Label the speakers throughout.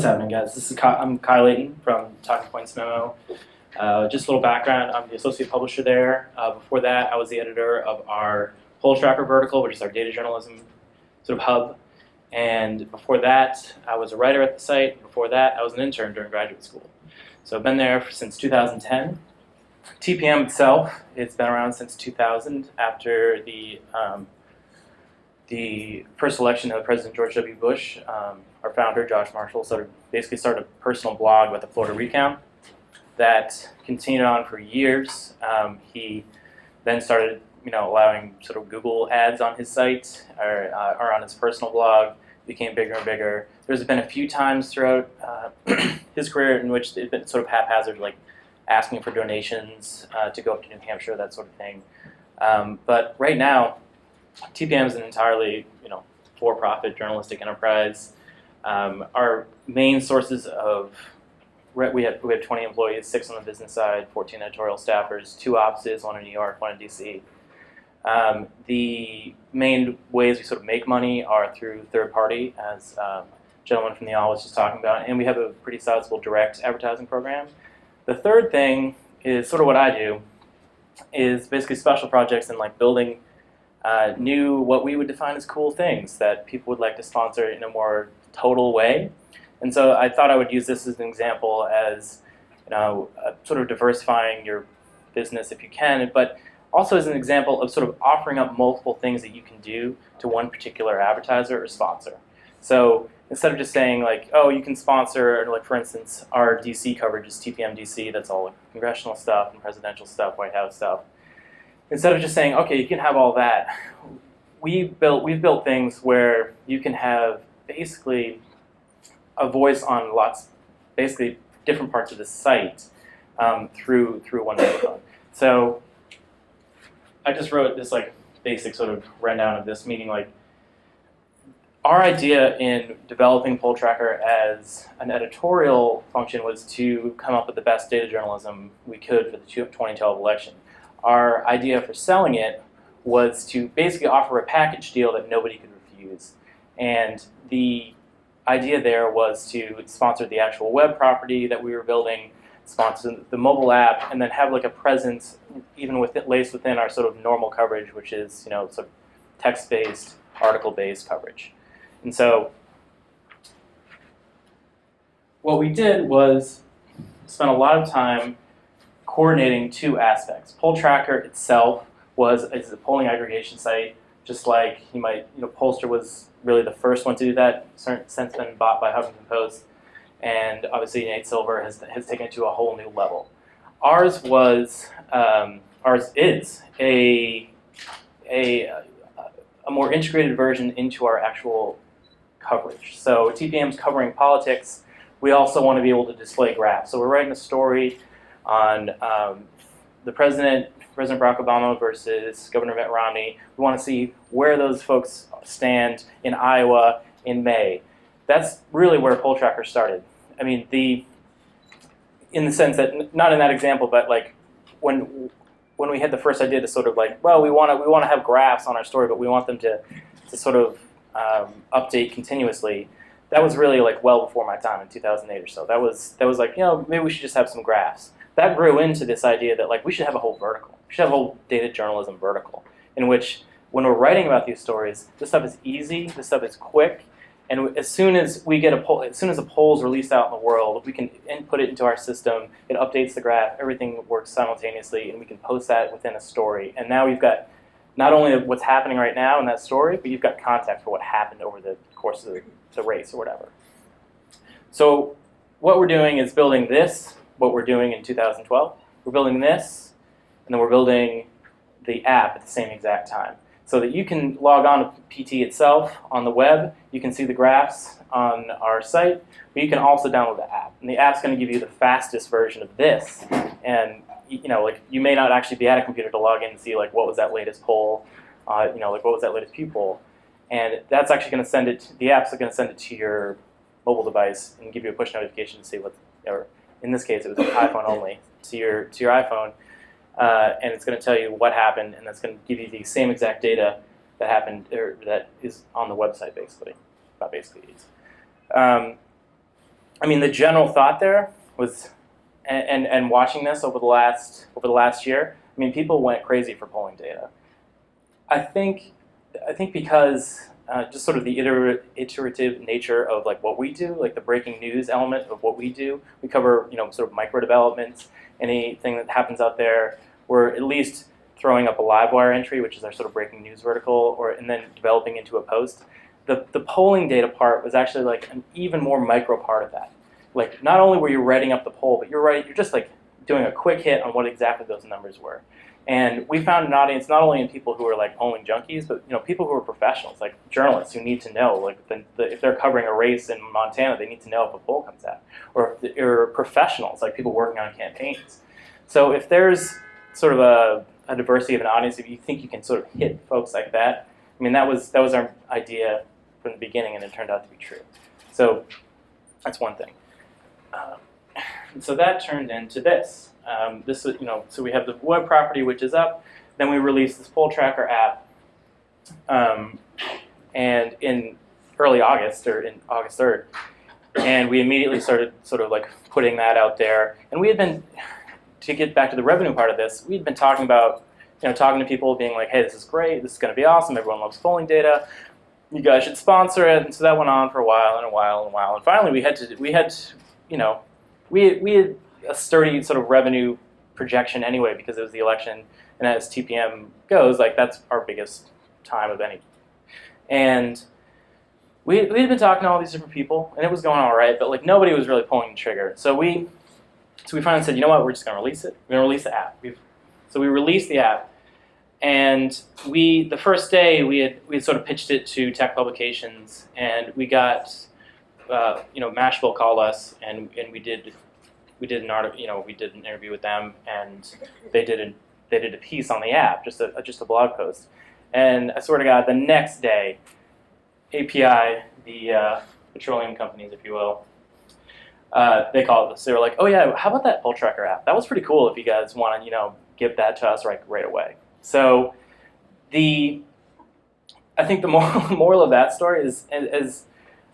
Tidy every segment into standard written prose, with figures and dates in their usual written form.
Speaker 1: What's happening, guys? I'm Kyle Layton from Talking Points Memo. Just a little background, I'm the associate publisher there. Before that, I was the editor of our Poll Tracker vertical, which is our data journalism sort of hub. And before that, I was a writer at the site. Before that, I was an intern during graduate school. So I've been there since 2010. TPM itself, it's been around since 2000 after the first election of President George W. Bush. Our founder, Josh Marshall, basically started a personal blog about the Florida recount that continued on for years. He then started, allowing sort of Google ads on his site or on his personal blog. Became bigger and bigger. There's been a few times throughout his career in which it's been sort of haphazard, like asking for donations to go up to New Hampshire, that sort of thing. But right now, TPM is an entirely, for-profit journalistic enterprise. Our main sources of we have 20 employees, 6 on the business side, 14 editorial staffers, 2 offices, 1 in New York, 1 in DC. The main ways we sort of make money are through third party, as gentleman from the aisle was just talking about, and we have a pretty sizable direct advertising program. The third thing is sort of what I do, is basically special projects and like building new, what we would define as cool things that people would like to sponsor in a more total way. And so I thought I would use this as an example as, sort of diversifying your business if you can, but also as an example of sort of offering up multiple things that you can do to one particular advertiser or sponsor. So instead of just saying like, oh, you can sponsor, like for instance, our DC coverage is TPM DC, that's all like congressional stuff and presidential stuff, White House stuff. Instead of just saying, okay, you can have all that, we've built things where you can have basically a voice on basically different parts of the site through one microphone. So I just wrote this like basic sort of rundown of this, meaning like our idea in developing Poll Tracker as an editorial function was to come up with the best data journalism we could for the 2012 election. Our idea for selling it was to basically offer a package deal that nobody could refuse. And the idea there was to sponsor the actual web property that we were building, sponsor the mobile app, and then have like a presence even laced within our sort of normal coverage, which is sort of text-based, article-based coverage. And so what we did was spend a lot of time coordinating 2 aspects. Poll Tracker itself is a polling aggregation site, just like Pollster was really the first one to do that, since been bought by Huffington Post, and obviously Nate Silver has taken it to a whole new level. Ours is a more integrated version into our actual coverage. So TPM's covering politics. We also want to be able to display graphs. So we're writing a story on the President Barack Obama versus Governor Mitt Romney. We want to see where those folks stand in Iowa in May. That's really where Poll Tracker started. I mean, in the sense that, not in that example, but like when we had the first idea to sort of like, well, we want to have graphs on our story, but we want them to sort of update continuously. That was really like well before my time in 2008 or so. That was like, maybe we should just have some graphs. That grew into this idea that like we should have a whole vertical. We should have a whole data journalism vertical in which when we're writing about these stories, this stuff is easy, this stuff is quick, and as soon as we get as soon as a poll is released out in the world, we can input it into our system, it updates the graph, everything works simultaneously, and we can post that within a story. And now we've got not only what's happening right now in that story, but you've got context for what happened over the course of the race or whatever. So what we're doing is building this, what we're doing in 2012. We're building this, and then we're building the app at the same exact time. So that you can log on to PT itself on the web, you can see the graphs on our site, but you can also download the app. And the app's going to give you the fastest version of this. And like you may not actually be at a computer to log in and see like what was that latest poll, like what was that latest Pew poll. And that's actually going to send it, the app's going to send it to your mobile device and give you a push notification to see or in this case it was an iPhone only, to your iPhone. And it's going to tell you what happened, and that's going to give you the same exact data that happened, or that is on the website, basically. Not basically, it is. I mean, the general thought there was, and watching this over the last year, I mean, people went crazy for polling data. I think because just sort of the iterative nature of like what we do, like the breaking news element of what we do. We cover, you know, sort of micro developments, anything that happens out there. We're at least throwing up a Livewire entry, which is our sort of breaking news vertical, and then developing into a post. The polling data part was actually like an even more micro part of that. Like not only were you writing up the poll, but you're just like doing a quick hit on what exactly those numbers were. And we found an audience not only in people who are like polling junkies, but you know, people who are professionals, like journalists who need to know, like if they're covering a race in Montana, they need to know if a poll comes out, or professionals, like people working on campaigns. So if there's sort of a diversity of an audience, if you think you can sort of hit folks like that, I mean, that was our idea from the beginning, and it turned out to be true. So that's one thing. So that turned into this. This was, you know, so we have the web property which is up. Then we released this poll tracker app, and in early August or in August 3rd, and we immediately started sort of like putting that out there. And we had been, to get back to the revenue part of this, we'd been talking about, you know, talking to people, being like, hey, this is great, this is going to be awesome, everyone loves polling data, you guys should sponsor it. And so that went on for a while and a while and a while. And finally, we had, you know, we had a sturdy sort of revenue projection anyway because it was the election, and as TPM goes, like that's our biggest time of any. And we had been talking to all these different people, and it was going all right, but like nobody was really pulling the trigger. So we finally said, you know what, we're just going to release it. We're going to release the app. So we released the app, and the first day we had sort of pitched it to tech publications, and we got, you know, Mashable called us, and we did an article, you know, we did an interview with them, and they did a piece on the app, just a blog post. And I swear to God, the next day, API, the petroleum companies, if you will, they called us. They were like, "Oh yeah, how about that poll tracker app? That was pretty cool. If you guys want to, you know, give that to us right away." So I think the moral of that story is, as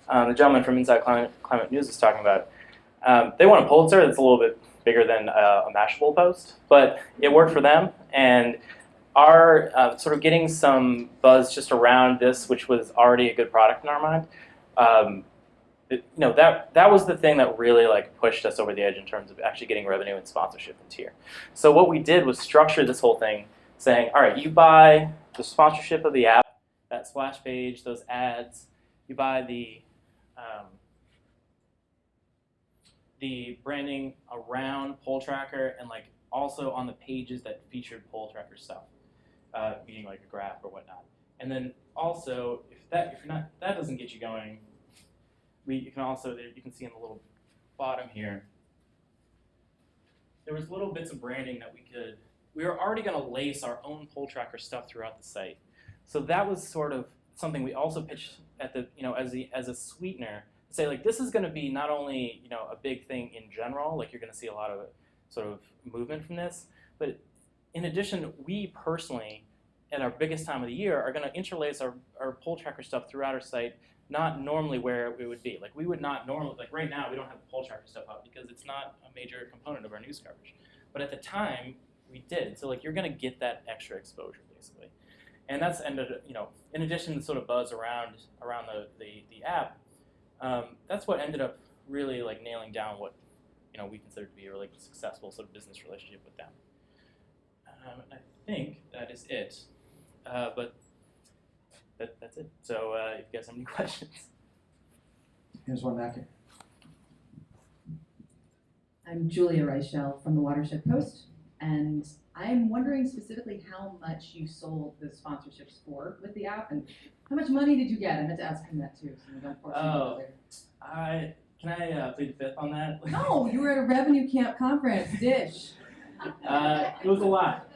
Speaker 1: the gentleman from Inside Climate News is talking about. They want a Pulitzer that's a little bit bigger than a Mashable post, but it worked for them. And our sort of getting some buzz just around this, which was already a good product in our mind, you know, that was the thing that really like pushed us over the edge in terms of actually getting revenue and sponsorship in tier. So what we did was structure this whole thing saying, all right, you buy the sponsorship of the app, that splash page, those ads, you buy the branding around poll tracker, and like also on the pages that featured poll tracker stuff, meaning like a graph or whatnot. And then also, if that doesn't get you going, you can see in the little bottom here, there was little bits of branding that we were already going to lace our own poll tracker stuff throughout the site. So that was sort of something we also pitched at the, you know, as a sweetener. Say like this is going to be not only, you know, a big thing in general, like you're going to see a lot of sort of movement from this, but in addition, we personally, at our biggest time of the year, are going to interlace our poll tracker stuff throughout our site, not normally where it would be. Like we would not normally, like right now we don't have the poll tracker stuff up because it's not a major component of our news coverage. But at the time, we did. So like you're going to get that extra exposure basically. And that's ended, you know, in addition to sort of buzz around the app, that's what ended up really like nailing down what, you know, we consider to be a really successful sort of business relationship with them. I think that is it, but that's it. So if you guys have any questions.
Speaker 2: Here's one back here.
Speaker 3: I'm Julia Reichel from the Watershed Post, and I'm wondering specifically how much you sold the sponsorships for with the app, and how much money did you get? I meant to ask him that too, so we don't force him to there.
Speaker 1: Can I plead the fifth on that?
Speaker 3: No, you were at a revenue camp conference, dish.
Speaker 1: It was a lot.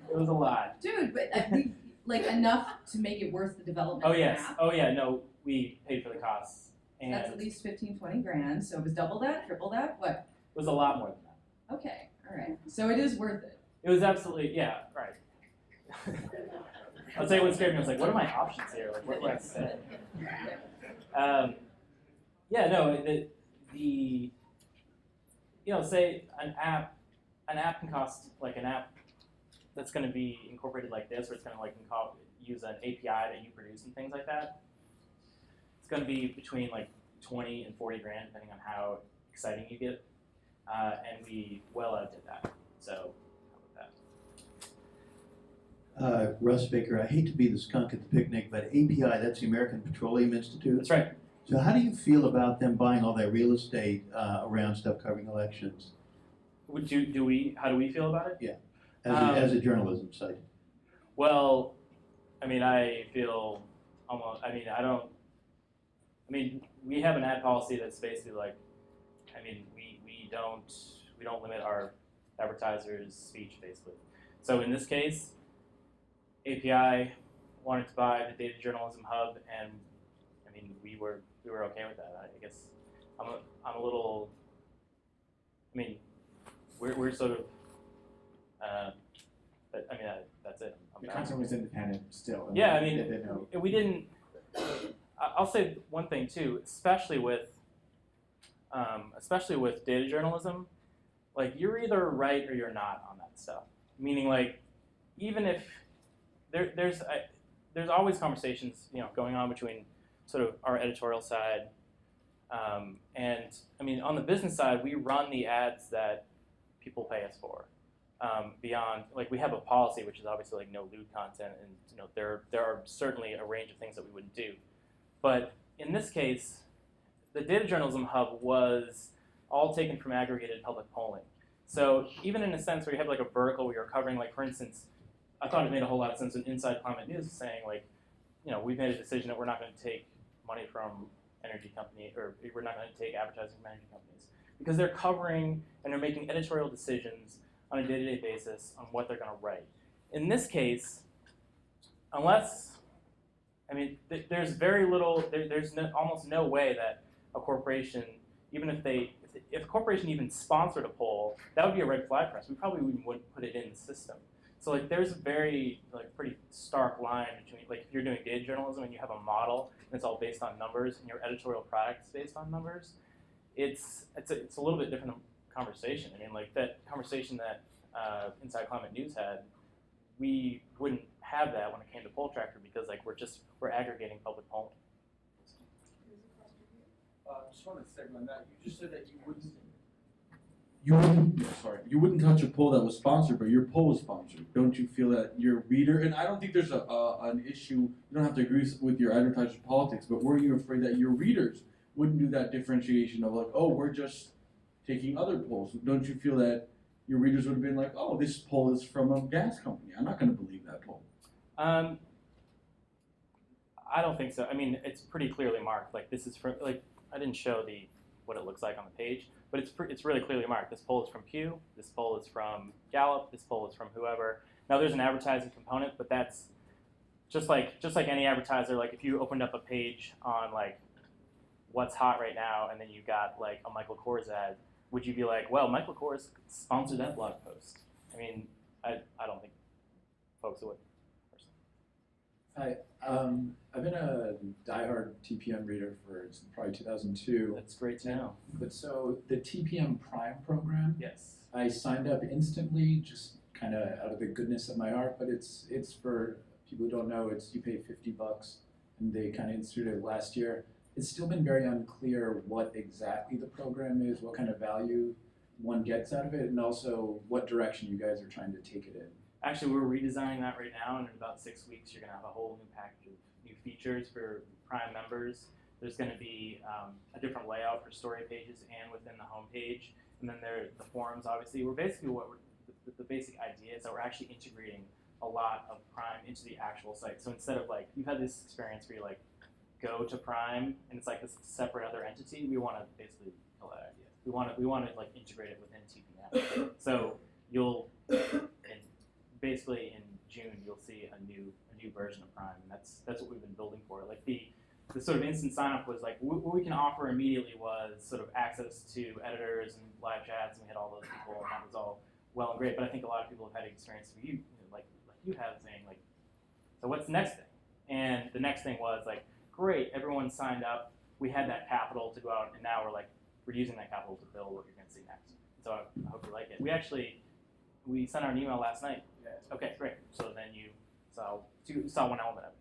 Speaker 1: It was a lot.
Speaker 3: Dude, but like enough to make it worth the development
Speaker 1: Oh
Speaker 3: of the
Speaker 1: yes.
Speaker 3: app?
Speaker 1: Oh yeah. No, we paid for the costs. And
Speaker 3: That's at least 15, 20 grand, so it was double that, triple that, what?
Speaker 1: it was a lot more than that.
Speaker 3: Okay, all right. So it is worth it.
Speaker 1: It was absolutely, yeah, right. I'll tell you what scared me. I was like, what are my options here? Like, what do I say? Yeah, no, the, say an app can cost, like an app that's going to be incorporated like this, or it's going to like use an API that you produce and things like that. It's going to be between like 20 and 40 grand, depending on how exciting you get. And we well outdid that. So how about that?
Speaker 2: Russ Baker, I hate to be the skunk at the picnic, but API, that's the American Petroleum Institute.
Speaker 1: That's right.
Speaker 2: So how do you feel about them buying all that real estate around stuff covering elections?
Speaker 1: How do we feel about it?
Speaker 2: Yeah, as a journalism site.
Speaker 1: Well, I mean, I feel almost, we have an ad policy that's basically like, we don't limit our advertisers' speech, basically. So in this case, API wanted to buy the Data Journalism Hub, and we were okay with that. I guess I'm a little. We're sort of. But that's it.
Speaker 4: The content was independent still.
Speaker 1: Yeah,
Speaker 4: They didn't know.
Speaker 1: we didn't. I'll say one thing too, especially with data journalism, like you're either right or you're not on that stuff. Meaning, like, even if there's always conversations, going on between sort of our editorial side, and on the business side, we run the ads that people pay us for. Beyond, like, we have a policy which is obviously like no lewd content, and there are certainly a range of things that we wouldn't do. But in this case, the Data Journalism Hub was all taken from aggregated public polling. So even in a sense where you have like a vertical where you're covering, like, for instance, I thought it made a whole lot of sense when Inside Climate News is saying, like, we've made a decision that we're not going to take money from energy company, or we're not going to take advertising from energy companies, because they're covering and they're making editorial decisions on a day-to-day basis on what they're going to write. In this case, there's very little, there's almost no way that a corporation, even if a corporation even sponsored a poll, that would be a red flag for us. We probably wouldn't put it in the system. So, like, there's a very, like, pretty stark line between, like, if you're doing data journalism and you have a model and it's all based on numbers and your editorial product is based on numbers, it's a little bit different conversation. Like, that conversation that Inside Climate News had, we wouldn't have that when it came to Poll Tracker, because, like, we're aggregating public polling.
Speaker 5: Just want to segment on that. You just said that you wouldn't
Speaker 4: touch a poll that was sponsored, but your poll was sponsored. Don't you feel that your reader, and I don't think there's an issue, you don't have to agree with your advertiser's politics, but were you afraid that your readers wouldn't do that differentiation of, like, oh, we're just taking other polls? Don't you feel that your readers would have been like, oh, this poll is from a gas company, I'm not going to believe that poll?
Speaker 1: I don't think so. It's pretty clearly marked. Like, this is from, like, I didn't show what it looks like on the page, but it's really clearly marked. This poll is from Pew, this poll is from Gallup, this poll is from whoever. Now, there's an advertising component, but that's just like any advertiser. Like, if you opened up a page on, like, what's hot right now, and then you got, like, a Michael Kors ad, would you be like, well, Michael Kors sponsored that blog post? I don't think folks would.
Speaker 6: Hi, I've been a diehard TPM reader since probably 2002.
Speaker 1: That's great to know.
Speaker 6: But so the TPM Prime program,
Speaker 1: Yes.
Speaker 6: I signed up instantly, just kind of out of the goodness of my heart. But it's for people who don't know. You pay $50, and they kind of instituted it last year. It's still been very unclear what exactly the program is, what kind of value one gets out of it, and also what direction you guys are trying to take it in.
Speaker 1: Actually, we're redesigning that right now, and in about 6 weeks, you're going to have a whole new package of new features for Prime members. There's going to be a different layout for story pages and within the homepage, and then the forums. Obviously, the basic idea is that we're actually integrating a lot of Prime into the actual site. So instead of, like, you've had this experience where you, like, go to Prime and it's like this separate other entity, we want to basically kill that idea. We want to like integrate it within TPM. So basically in June you'll see a new version of Prime, and that's what we've been building for. Like, the sort of instant sign up was like what we can offer immediately was sort of access to editors and live chats, and we had all those people, and that was all well and great. But I think a lot of people have had experience with like you have, saying, like, so what's the next thing? And the next thing was like, great, everyone signed up. We had that capital to go out, and now we're like, we're using that capital to build what you're going to see next. So I hope you like it. We sent out an email last night.
Speaker 5: Yeah.
Speaker 1: Okay, great. So then you saw one element of it.